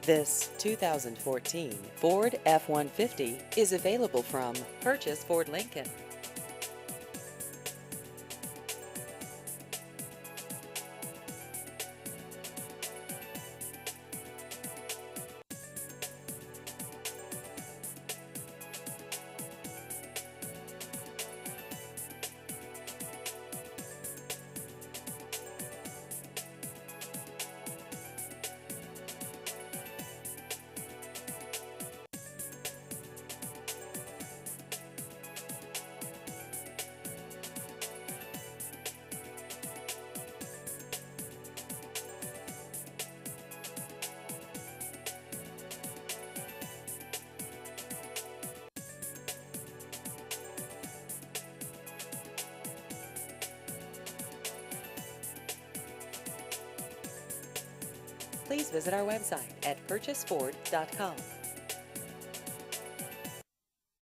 This 2014 Ford F-150 is available from Purchase Ford Lincoln. Please visit our website at purchaseford.com.